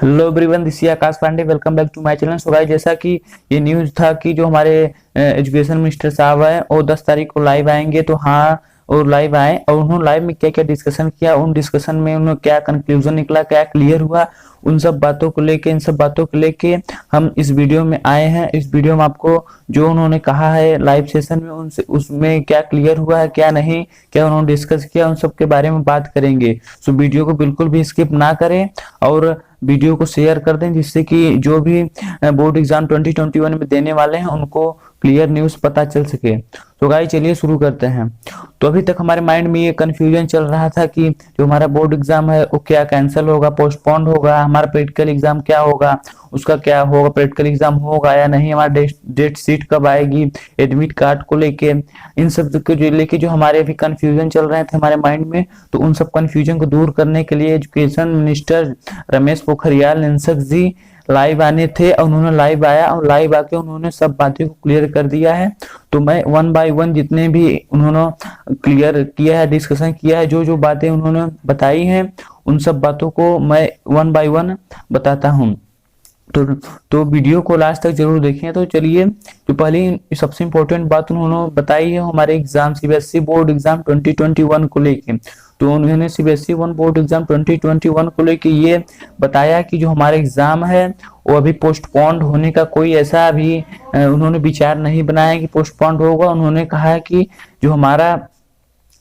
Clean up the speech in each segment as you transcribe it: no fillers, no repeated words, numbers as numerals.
Hello everyone, this is Akash Pandey. Welcome back to my channel. So guys, जैसा कि ये news था कि जो हमारे एजुकेशन मिनिस्टर साहब हैं वो 10 तारीख को लाइव आएंगे, तो हाँ वो लाइव आए और उन्होंने लाइव में क्या क्या डिस्कशन किया, उन डिस्कशन में उन्होंने क्या कंक्लूजन निकला, क्या क्लियर हुआ, उन सब बातों को लेके इन सब बातों को लेके हम इस वीडियो में आए हैं। इस वीडियो में आपको जो उन्होंने कहा है लाइव सेशन में उनसे उसमें क्या क्लियर हुआ है, क्या नहीं, क्या उन्होंने डिस्कस किया, उन सब के बारे में बात करेंगे। सो वीडियो को बिल्कुल भी स्किप ना करें और वीडियो को शेयर कर दें, जिससे कि जो भी बोर्ड एग्जाम 2021 में देने वाले हैं उनको क्लियर न्यूज़ पता चल सके। तो गाइस चलिए शुरू करते हैं। तो अभी तक हमारे माइंड में ये कंफ्यूजन चल रहा था कि जो हमारा बोर्ड एग्जाम है वो क्या कैंसिल होगा, पोस्टपोन्ड होगा, हमारा प्रैक्टिकल एग्जाम क्या होगा, उसका क्या होगा, प्रैक्टिकल एग्जाम होगा या नहीं, हमारा डेट शीट कब आएगी, एडमिट कार्ड को लेके, इन सब को लेके जो हमारे अभी कंफ्यूजन चल रहे थे हमारे माइंड में, तो उन सब कंफ्यूजन को दूर करने के लिए एजुकेशन मिनिस्टर रमेश पोखरियाल निशंक जी लाइव आने थे और उन्होंने लाइव आया और लाइव आके उन्होंने सब बातें को क्लियर कर दिया है। तो मैं वन बाय वन जितने भी उन्होंने क्लियर किया है, डिस्कशन किया है, जो जो बातें उन्होंने बताई हैं उन सब बातों को मैं वन बाय वन बताता हूँ। तो वीडियो को लास्ट तक जरूर देखें। तो चलिए, जो पहली सबसे इम्पोर्टेंट बात उन्होंने बताई है हमारे एग्जाम सीबीएसई बोर्ड एग्जाम 2021 को लेके। तो उन्होंने सीबीएसई वन बोर्ड एग्जाम 2021 को लेके ये बताया कि जो हमारा एग्जाम है वो अभी पोस्टपोन्ड होने का कोई ऐसा अभी उन्होंने विचार नहीं बनाया कि पोस्टपोन्ड होगा। उन्होंने कहा है कि जो हमारा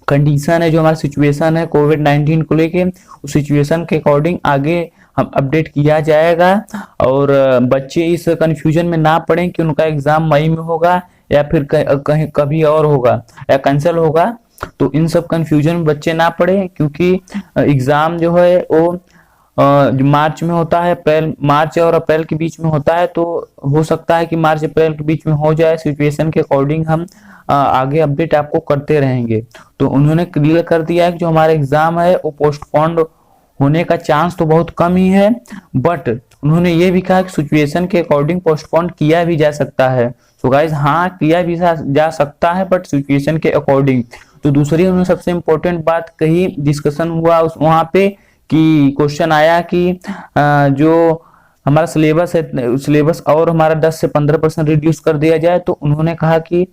कंडीशन है, जो हमारा सिचुएशन है कोविड-19 को लेके, उस सिचुएशन के अकॉर्डिंग आगे हम अपडेट किया जाएगा और बच्चे इस कंफ्यूजन में ना पड़ें कि उनका एग्जाम मई में होगा या फिर कहीं कभी और होगा या कैंसिल होगा। तो इन सब कंफ्यूजन में बच्चे ना पड़े, क्योंकि एग्जाम जो है वो जो मार्च में होता है, मार्च और अप्रैल के बीच में होता है। तो हो सकता है कि मार्च अप्रैल के बीच में हो जाए। सिचुएशन के अकॉर्डिंग हम आगे अपडेट आपको करते रहेंगे। तो उन्होंने क्लियर कर दिया है कि जो हमारा एग्जाम है वो पोस्टपोन्ड होने का चांस तो बहुत कम ही है, बट उन्होंने ये भी कहा कि सिचुएशन के अकॉर्डिंग पोस्टपोन किया भी जा सकता है। सो गाइस, हाँ किया भी जा सकता है बट सिचुएशन के अकॉर्डिंग। तो दूसरी उन्होंने सबसे इम्पोर्टेंट बात कही, डिस्कशन हुआ वहां पे कि क्वेश्चन आया कि जो हमारा सिलेबस है, सिलेबस और हमारा 10 से 15% रिड्यूस कर दिया जाए। तो उन्होंने कहा कि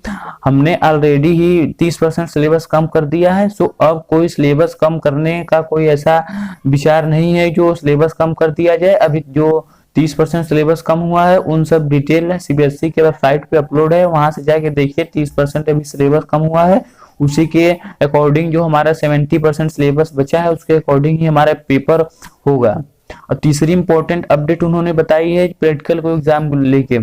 हमने ऑलरेडी ही 30% सिलेबस कम कर दिया है। सो अब कोई सिलेबस कम करने का कोई ऐसा विचार नहीं है जो सिलेबस कम कर दिया जाए। अभी जो 30% सिलेबस कम हुआ है उन सब डिटेल सीबीएसई के वेबसाइट पे अपलोड है, वहां से जाके देखिए। 30% अभी सिलेबस कम हुआ है, उसी के अकॉर्डिंग जो हमारा 70% सिलेबस बचा है उसके अकॉर्डिंग ही हमारा पेपर होगा। और तीसरी इंपॉर्टेंट अपडेट उन्होंने बताई है प्रैक्टिकल को एग्जाम को लेके।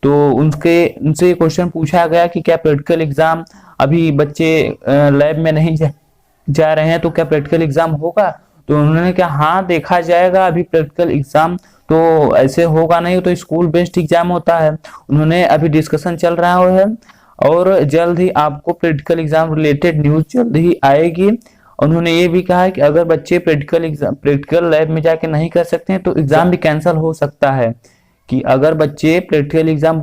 तो उनसे क्वेश्चन पूछा गया कि क्या प्रैक्टिकल एग्जाम, अभी बच्चे लैब में नहीं जा रहे हैं तो क्या प्रैक्टिकल एग्जाम होगा। तो उन्होंने कहा हाँ देखा जाएगा, अभी प्रैक्टिकल एग्जाम तो ऐसे होगा नहीं, तो स्कूल बेस्ड एग्जाम होता है। उन्होंने अभी डिस्कशन चल रहा है और जल्द ही आपको प्रैक्टिकल एग्जाम रिलेटेड न्यूज जल्द ही आएगी। उन्होंने ये भी कहा है कि अगर बच्चे प्रैक्टिकल लैब में जाके नहीं कर सकते हैं तो एग्जाम भी कैंसिल हो सकता है। कि अगर बच्चे प्रैक्टिकल एग्जाम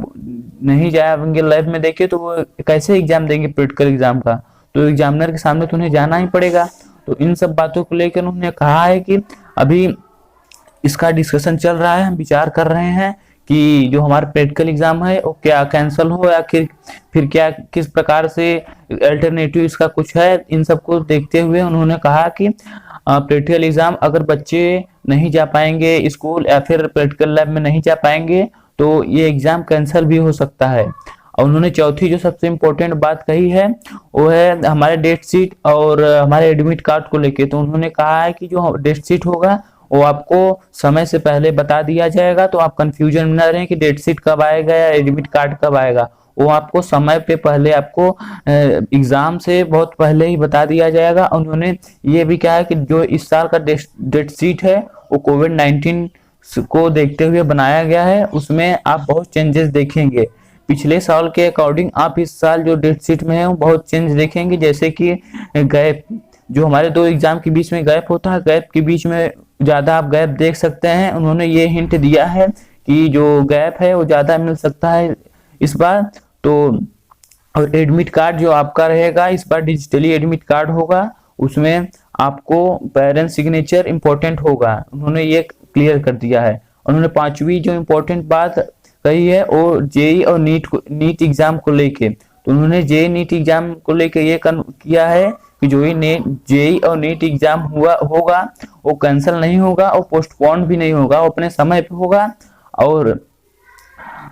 नहीं जाएंगे लैब में देखे तो वो कैसे एग्जाम देंगे प्रैक्टिकल एग्जाम का, तो एग्जामिनर के सामने तो उन्हें जाना ही पड़ेगा। तो इन सब बातों को लेकर उन्होंने कहा है कि अभी इसका डिस्कशन चल रहा है, हम विचार कर रहे हैं कि जो हमारा प्रैक्टिकल एग्जाम है वो क्या कैंसिल हो या फिर क्या किस प्रकार से अल्टरनेटिव इसका कुछ है। इन सबको देखते हुए उन्होंने कहा कि प्रैक्टिकल एग्जाम अगर बच्चे नहीं जा पाएंगे स्कूल या फिर प्रैक्टिकल लैब में नहीं जा पाएंगे तो ये एग्जाम कैंसिल भी हो सकता है। और उन्होंने चौथी जो सबसे इम्पोर्टेंट बात कही है वो है हमारे डेट शीट और हमारे एडमिट कार्ड को लेके। तो उन्होंने कहा है कि जो डेट शीट होगा वो आपको समय से पहले बता दिया जाएगा, तो आप कंफ्यूजन में ना रहें कि डेट शीट कब आएगा या एडमिट कार्ड कब आएगा। वो आपको समय पे पहले आपको एग्जाम से बहुत पहले ही बता दिया जाएगा। उन्होंने ये भी कहा है कि जो इस साल का डेट शीट है वो कोविड-19 को देखते हुए बनाया गया है, उसमें आप बहुत चेंजेस देखेंगे। पिछले साल के अकॉर्डिंग आप इस साल जो डेट शीट में है वो बहुत चेंज देखेंगे, जैसे कि गैप, जो हमारे दो एग्जाम के बीच में गैप होता है, गैप के बीच में ज्यादा आप गैप देख सकते हैं। उन्होंने ये हिंट दिया है कि जो गैप है वो ज्यादा मिल सकता है इस बार। तो और एडमिट कार्ड जो आपका रहेगा इस बार डिजिटली एडमिट कार्ड होगा, उसमें आपको पेरेंट्स सिग्नेचर इंपॉर्टेंट होगा, उन्होंने ये क्लियर कर दिया है। उन्होंने पांचवी जो इम्पोर्टेंट बात कही है वो जेई और नीट एग्जाम को लेके। तो उन्होंने जेई नीट एग्जाम को लेके ये किया है कि जो ही जेई और नीट एग्जाम हुआ होगा वो कैंसिल नहीं होगा और पोस्टपोन भी नहीं होगा, वो अपने समय पे होगा। और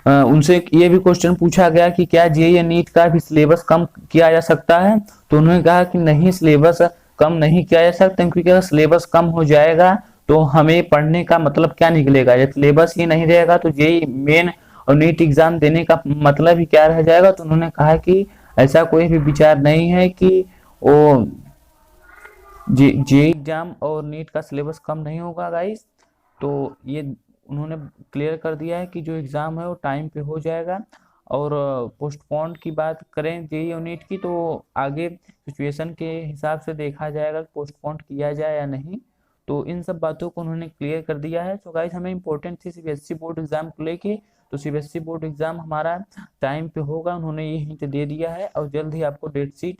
उनसे ये भी क्वेश्चन पूछा गया कि क्या जेई या नीट का भी सिलेबस कम किया जा सकता है, तो उन्होंने कहा कि नहीं, सिलेबस कम नहीं किया जा सकता, क्योंकि अगर सिलेबस कम हो जाएगा तो हमें पढ़ने का मतलब क्या निकलेगा। जब सिलेबस ही नहीं रहेगा तो जेई मेन और नीट एग्जाम देने का मतलब ही क्या रह जाएगा। तो उन्होंने कहा कि ऐसा कोई भी विचार नहीं है कि वो जे एग्जाम और नीट का सिलेबस कम नहीं होगा गाइस। तो ये उन्होंने क्लियर कर दिया है कि जो एग्ज़ाम है वो टाइम पे हो जाएगा। और पोस्टपोन की बात करें जेई और नीट की, तो आगे सिचुएशन के हिसाब से देखा जाएगा कि पोस्टपोन किया जाए या नहीं। तो इन सब बातों को उन्होंने क्लियर कर दिया है। तो गाइस हमें इम्पोर्टेंट थी सीबीएसई बोर्ड एग्जाम को लेके। तो सीबीएसई बोर्ड एग्जाम हमारा टाइम पे होगा, उन्होंने ये हिंट दे दिया है, और जल्द ही आपको डेट शीट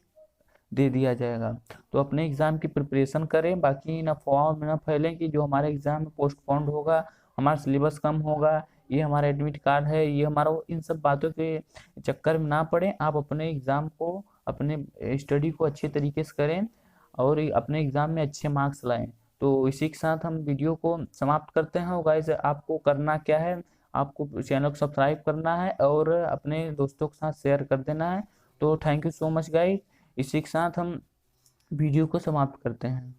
दे दिया जाएगा। तो अपने एग्ज़ाम की प्रिपरेशन करें, बाकी ना फॉर्म ना फैलें कि जो हमारे एग्ज़ाम में पोस्टपोन्ड होगा, हमारा सिलेबस कम होगा, ये हमारा एडमिट कार्ड है, ये हमारा, इन सब बातों के चक्कर में ना पड़ें। आप अपने एग्ज़ाम को, अपने स्टडी को अच्छे तरीके से करें और अपने एग्ज़ाम में अच्छे मार्क्स लाएं। तो इसी के साथ हम वीडियो को समाप्त करते हैं। और गाइस आपको करना क्या है, आपको चैनल को सब्सक्राइब करना है और अपने दोस्तों के साथ शेयर कर देना है। तो thank you so much guys. इसी के साथ हम वीडियो को समाप्त करते हैं।